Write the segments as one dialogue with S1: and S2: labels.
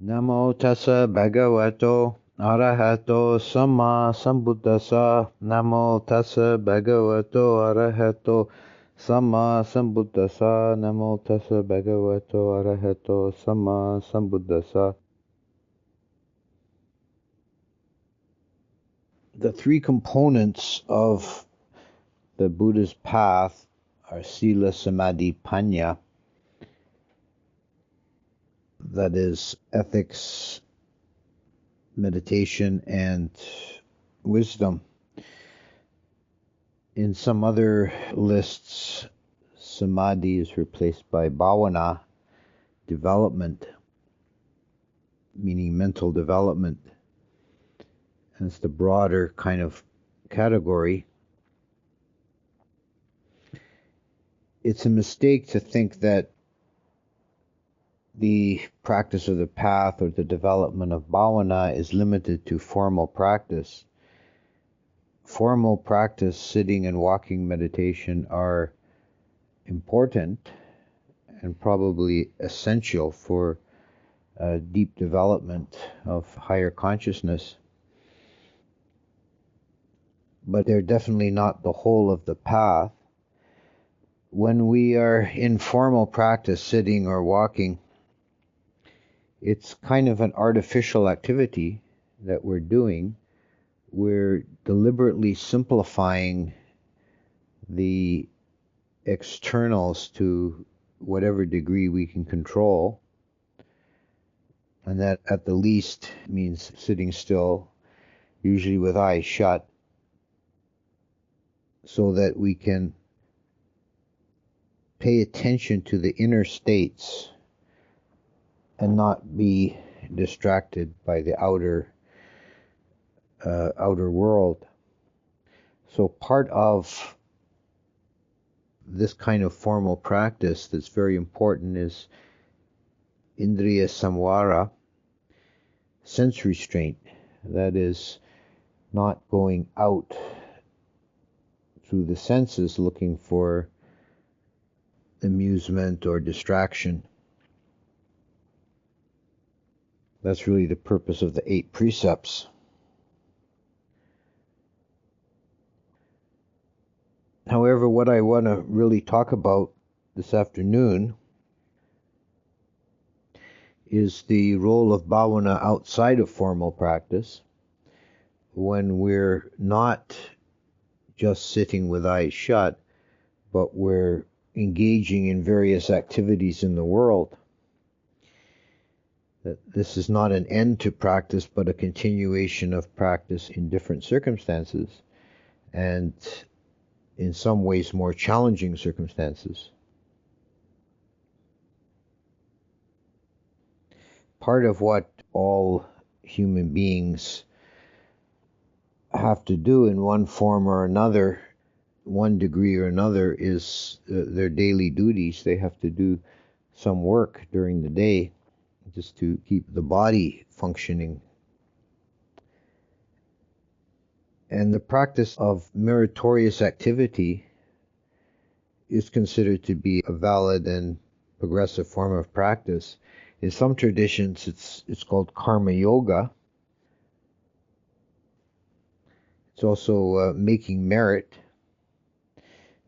S1: Namo tassa bhagavato arahato samma sambuddhassa. Namo tassa bhagavato arahato samma sambuddhassa. Namo tassa bhagavato arahato samma sambuddhassa. The three components of the Buddha's path are sila, samadhi, panya. That is ethics, meditation, and wisdom. In some other lists, samadhi is replaced by bhavana, development, meaning mental development. And it's the broader kind of category. It's a mistake to think that the practice of the path or the development of bhavana is limited to formal practice. Formal practice, sitting and walking meditation, are important and probably essential for deep development of higher consciousness. But they're definitely not the whole of the path. When we are in formal practice, sitting or walking, it's kind of an artificial activity that we're doing. We're deliberately simplifying the externals to whatever degree we can control. And that at the least means sitting still, usually with eyes shut, so that we can pay attention to the inner states and not be distracted by the outer world. So part of this kind of formal practice that's very important is indriya samvara, sense restraint. That is, not going out through the senses looking for amusement or distraction. That's really the purpose of the 8 precepts. However, what I want to really talk about this afternoon is the role of bhavana outside of formal practice, when we're not just sitting with eyes shut, but we're engaging in various activities in the world. That this is not an end to practice, but a continuation of practice in different circumstances, and in some ways more challenging circumstances. Part of what all human beings have to do in one form or another, one degree or another, is their daily duties. They have to do some work during the day just to keep the body functioning. And the practice of meritorious activity is considered to be a valid and progressive form of practice. In some traditions, it's called karma yoga. It's also making merit.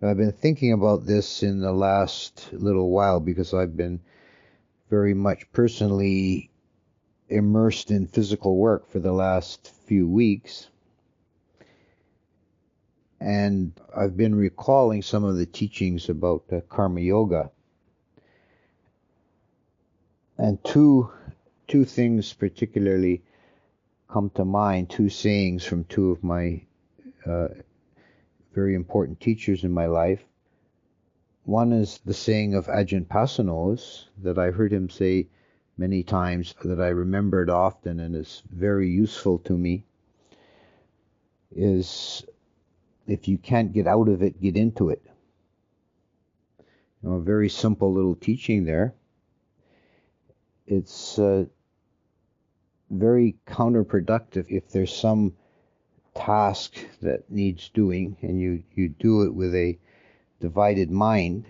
S1: I've been thinking about this in the last little while because I've been very much personally immersed in physical work for the last few weeks. And I've been recalling some of the teachings about karma yoga. And two things particularly come to mind, 2 sayings from 2 of my very important teachers in my life. One is the saying of Ajahn that I heard him say many times, that I remembered often and is very useful to me, is, if you can't get out of it, get into it. A very simple little teaching there. It's very counterproductive if there's some task that needs doing and you do it with a divided mind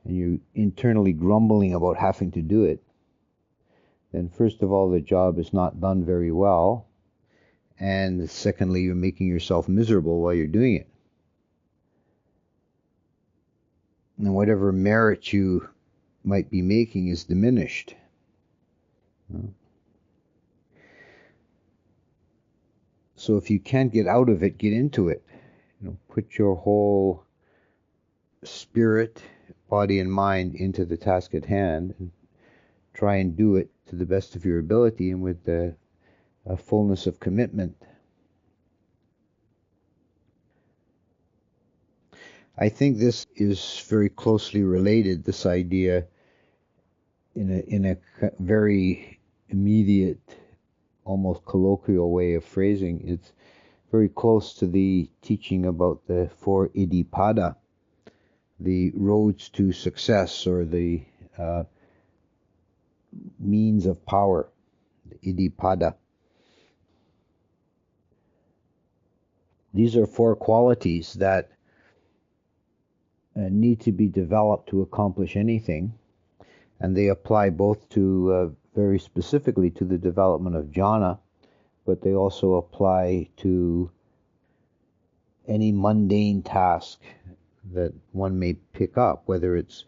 S1: and you're internally grumbling about having to do it. then first of all, the job is not done very well. And secondly, you're making yourself miserable while you're doing it. And whatever merit you might be making is diminished. So if you can't get out of it, get into it. Put your whole spirit, body, and mind into the task at hand, and try and do it to the best of your ability and with a fullness of commitment. I think this is very closely related, this idea, in a very immediate, almost colloquial way of phrasing. It's very close to the teaching about the 4 Iddhipada, the roads to success, or the means of power, the Iddhipada. These are 4 qualities that need to be developed to accomplish anything, and they apply both to, very specifically, to the development of jhana, but they also apply to any mundane task that one may pick up, whether it's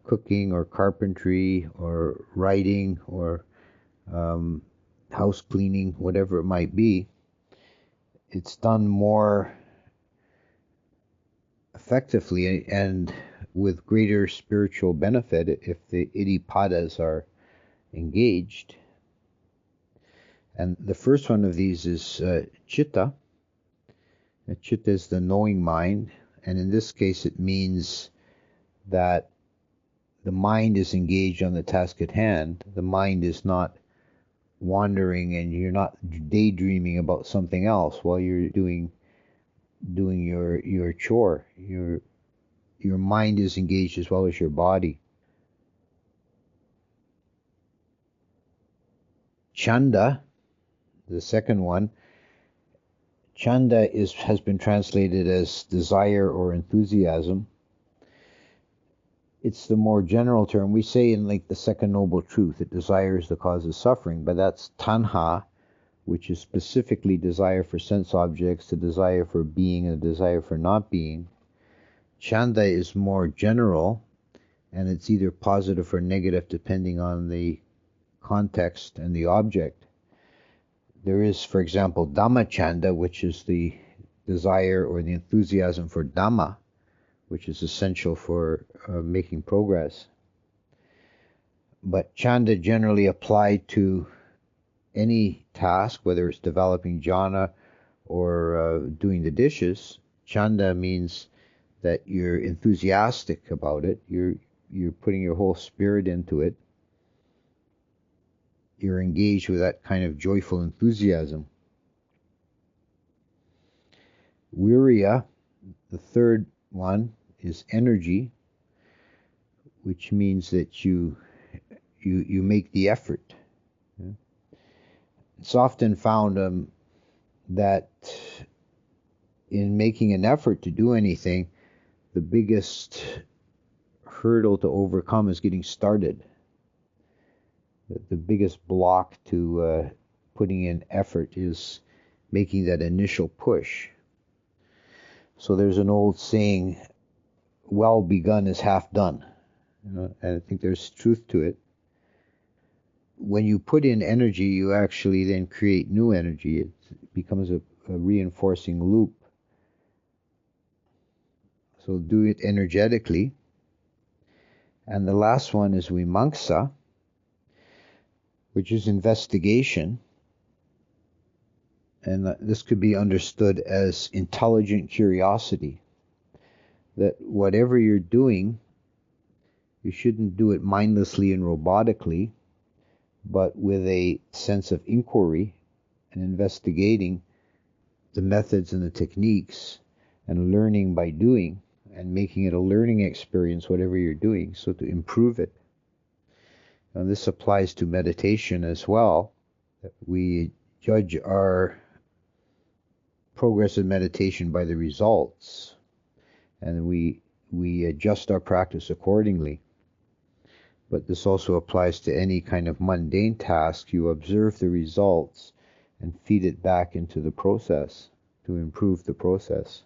S1: cooking or carpentry or writing or house cleaning, whatever it might be. It's done more effectively and with greater spiritual benefit if the Iddhipadas are engaged. And the first one of these is chitta. Chitta is the knowing mind, and in this case it means that the mind is engaged on the task at hand. The mind is not wandering, and you're not daydreaming about something else while you're doing your chore. Your mind is engaged as well as your body. Chanda, the second one, chanda has been translated as desire or enthusiasm. It's the more general term. We say in like the second noble truth that desire is the cause of suffering, but that's tanha, which is specifically desire for sense objects, the desire for being and the desire for not being. Chanda is more general, and it's either positive or negative depending on the context and the object. There is, for example, Dhammachanda, which is the desire or the enthusiasm for Dhamma, which is essential for making progress. But Chanda generally applied to any task, whether it's developing jhana or doing the dishes. Chanda means that you're enthusiastic about it. You're putting your whole spirit into it. You're engaged with that kind of joyful enthusiasm. Virya, the third one, is energy, which means that you make the effort. It's often found that in making an effort to do anything, the biggest hurdle to overcome is getting started. The biggest block to putting in effort is making that initial push. So there's an old saying, well begun is half done. And I think there's truth to it. When you put in energy, you actually then create new energy. It becomes a reinforcing loop. So do it energetically. And the last one is vimamsa, which is investigation. And this could be understood as intelligent curiosity. That whatever you're doing, you shouldn't do it mindlessly and robotically, but with a sense of inquiry and investigating the methods and the techniques and learning by doing and making it a learning experience, whatever you're doing, so to improve it. And this applies to meditation as well. We judge our progress in meditation by the results, and we adjust our practice accordingly. But this also applies to any kind of mundane task. You observe the results and feed it back into the process to improve the process.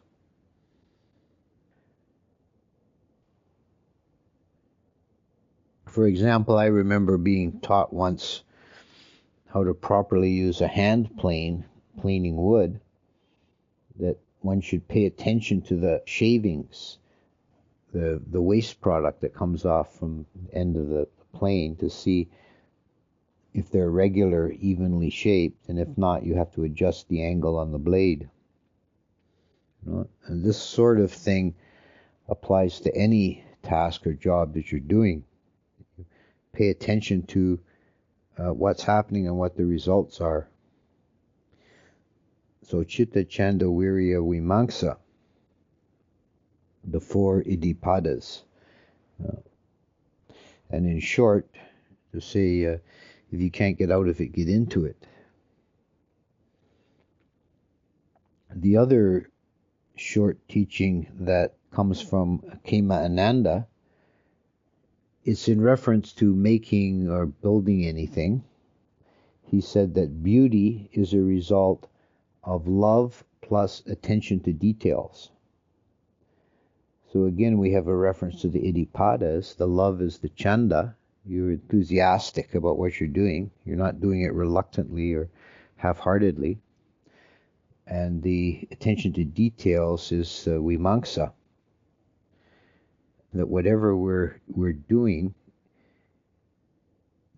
S1: For example, I remember being taught once how to properly use a hand plane, planing wood, that one should pay attention to the shavings, the waste product that comes off from the end of the plane, to see if they're regular, evenly shaped, and if not, you have to adjust the angle on the blade. And this sort of thing applies to any task or job that you're doing. Pay attention to what's happening and what the results are. So Chitta, Chanda, Virya, Vimamsa, the four Iddhipadas. And in short, to say, if you can't get out of it, get into it. The other short teaching that comes from Kema Ananda, it's in reference to making or building anything. He said that beauty is a result of love plus attention to details. So again, we have a reference to the Iddhipadas. The love is the chanda. You're enthusiastic about what you're doing. You're not doing it reluctantly or half-heartedly. And the attention to details is vimamsa. That whatever we're doing,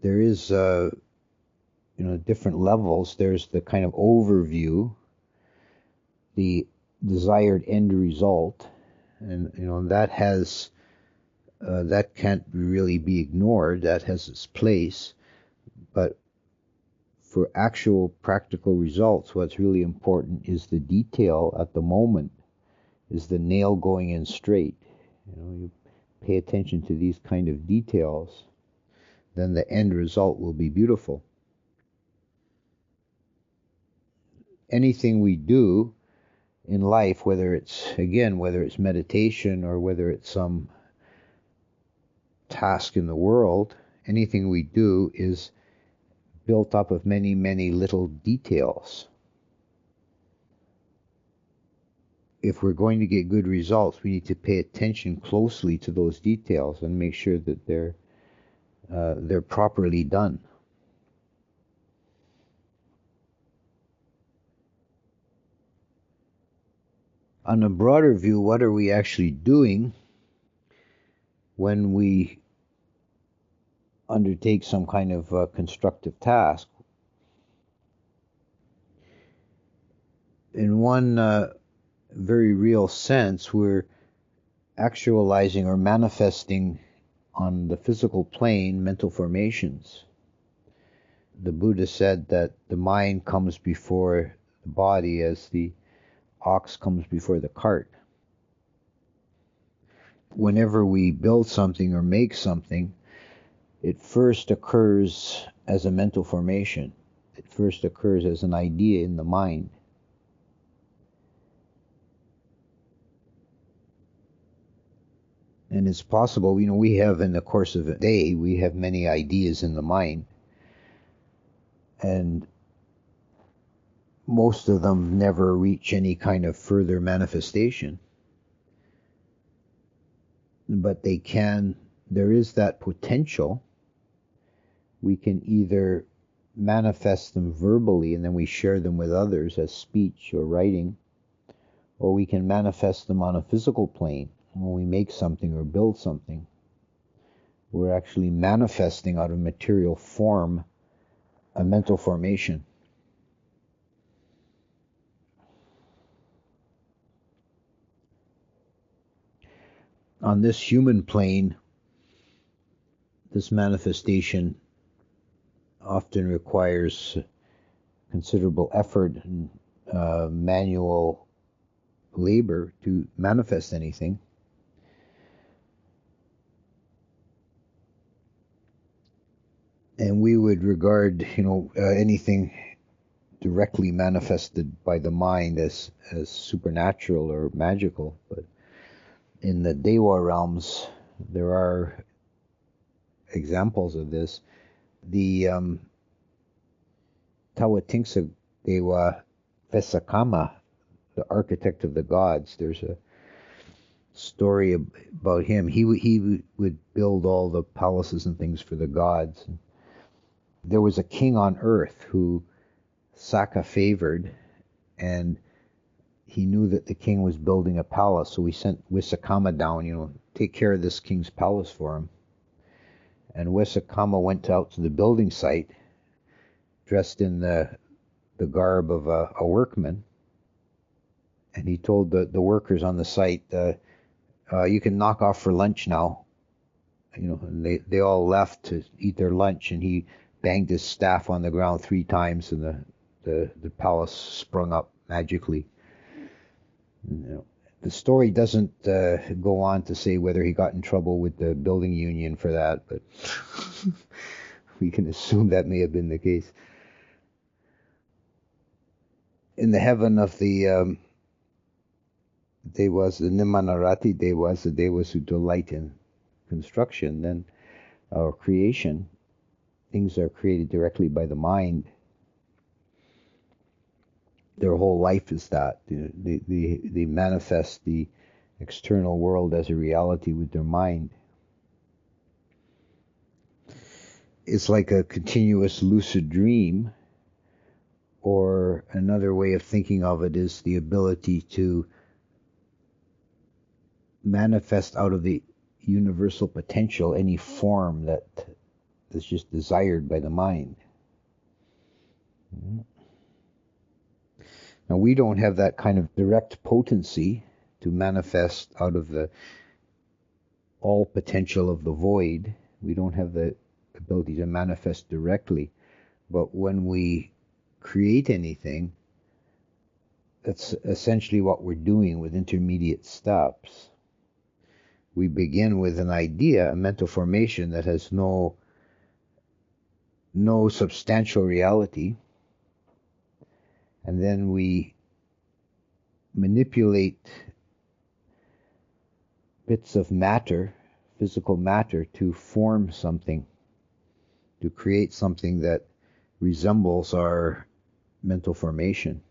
S1: there is different levels. There's the kind of overview, the desired end result, and that has that can't really be ignored. That has its place. But for actual practical results, what's really important is the detail at the moment, is the nail going in straight. You pay attention to these kind of details, then the end result will be beautiful. Anything we do in life, whether it's meditation or whether it's some task in the world, anything we do is built up of many, many little details. If we're going to get good results, we need to pay attention closely to those details and make sure that they're properly done. On a broader view, what are we actually doing when we undertake some kind of constructive task? In one very real sense, we're actualizing or manifesting on the physical plane mental formations. The Buddha said that the mind comes before the body as the ox comes before the cart. Whenever we build something or make something, it first occurs as a mental formation. It first occurs as an idea in the mind. And it's possible, we have in the course of a day, we have many ideas in the mind. And most of them never reach any kind of further manifestation. But there is that potential. We can either manifest them verbally and then we share them with others as speech or writing, or we can manifest them on a physical plane. When we make something or build something, we're actually manifesting out of material form a mental formation. On this human plane, this manifestation often requires considerable effort and manual labor to manifest anything. And we would regard, anything directly manifested by the mind as supernatural or magical. But in the Dewa realms, there are examples of this. The Tawatingsa Dewa Vesakama, the architect of the gods, there's a story about him. He would build all the palaces and things for the gods. There was a king on earth who Saka favored, and he knew that the king was building a palace, so he sent Wisakama down, take care of this king's palace for him. And Wisakama went out to the building site, dressed in the garb of a workman, and he told the workers on the site, you can knock off for lunch now. And they all left to eat their lunch, and he banged his staff on the ground 3 times, and the palace sprung up magically. The story doesn't go on to say whether he got in trouble with the building union for that, but we can assume that may have been the case. In the heaven of the Devas, the Nimanarati Devas, the Devas who delight in construction, then our creation, things are created directly by the mind. Their whole life is that. They manifest the external world as a reality with their mind. It's like a continuous lucid dream, or another way of thinking of it is the ability to manifest out of the universal potential any form that is just desired by the mind. Now, we don't have that kind of direct potency to manifest out of the all potential of the void. We don't have the ability to manifest directly. But when we create anything, that's essentially what we're doing with intermediate steps. We begin with an idea, a mental formation that has no substantial reality. And then we manipulate bits of matter, physical matter, to form something, to create something that resembles our mental formation.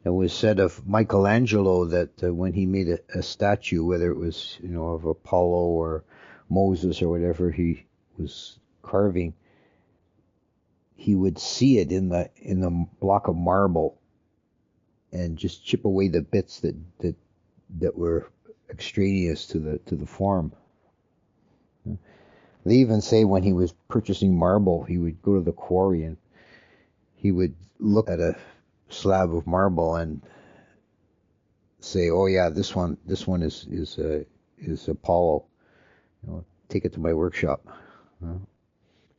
S1: It was said of Michelangelo that when he made a statue, whether it was of Apollo or Moses or whatever he was carving, he would see it in the block of marble and just chip away the bits that were extraneous to the form. They even say when he was purchasing marble, he would go to the quarry and he would look at a slab of marble and say, "Oh yeah, this one is Apollo. Take it to my workshop.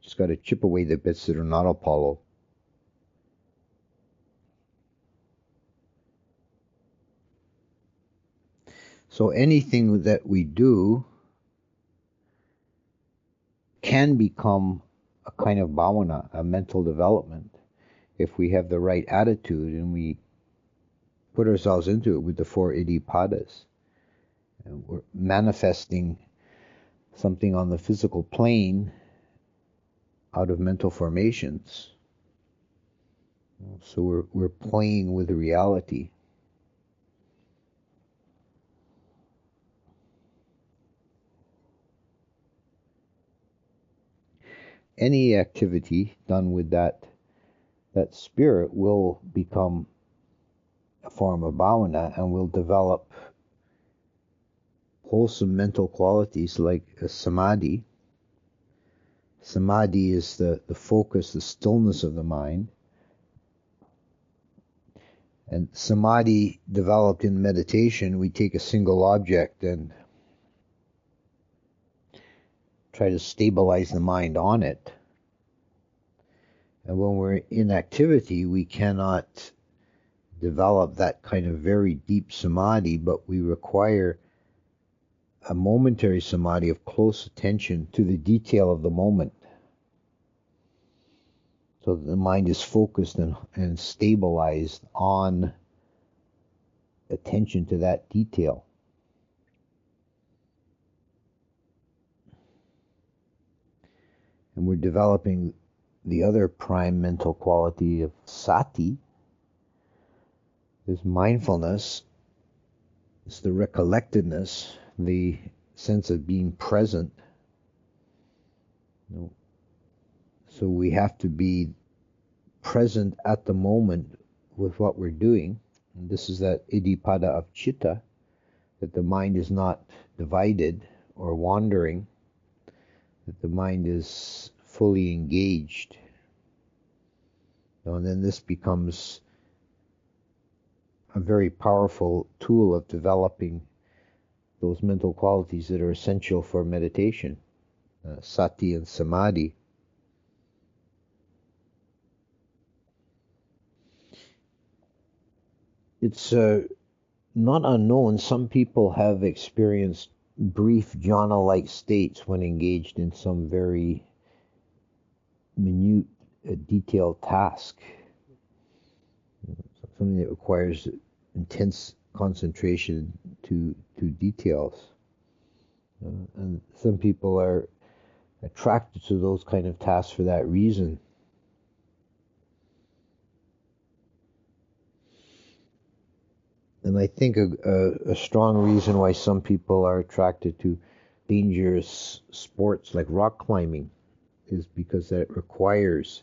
S1: Just got to chip away the bits that are not Apollo." So anything that we do can become a kind of bhavana, a mental development, if we have the right attitude and we put ourselves into it with the 4 iddhipadas. And we're manifesting something on the physical plane out of mental formations. So we're playing with reality. Any activity done with that spirit will become a form of bhavana and will develop wholesome mental qualities like a samadhi. Samadhi is the focus, the stillness of the mind. And samadhi developed in meditation, we take a single object and try to stabilize the mind on it. And when we're in activity, we cannot develop that kind of very deep samadhi, but we require a momentary samadhi of close attention to the detail of the moment. So that the mind is focused and stabilized on attention to that detail. And we're developing the other prime mental quality of sati, is mindfulness. It's the recollectedness, the sense of being present. So we have to be present at the moment with what we're doing. And this is that iddhipada of citta, that the mind is not divided or wandering, that the mind is fully engaged. And then this becomes a very powerful tool of developing those mental qualities that are essential for meditation, sati and samadhi. It's not unknown. Some people have experienced brief jhana-like states when engaged in some very minute, detailed task. Something that requires intense concentration to details. And some people are attracted to those kind of tasks for that reason. And I think a strong reason why some people are attracted to dangerous sports like rock climbing is because that requires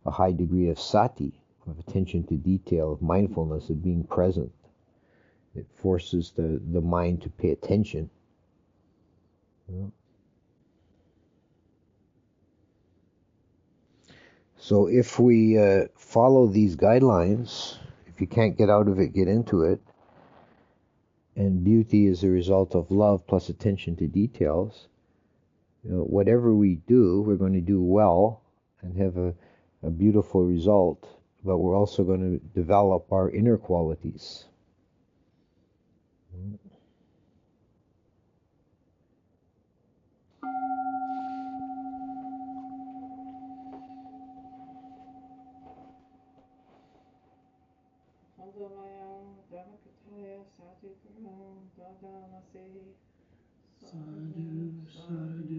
S1: a high degree of sati, of attention to detail, of mindfulness, of being present. It forces the mind to pay attention. So if we follow these guidelines, if you can't get out of it, get into it, and beauty is a result of love plus attention to details, whatever we do, we're going to do well and have a beautiful result, but we're also going to develop our inner qualities.
S2: Sadhu, sadhu,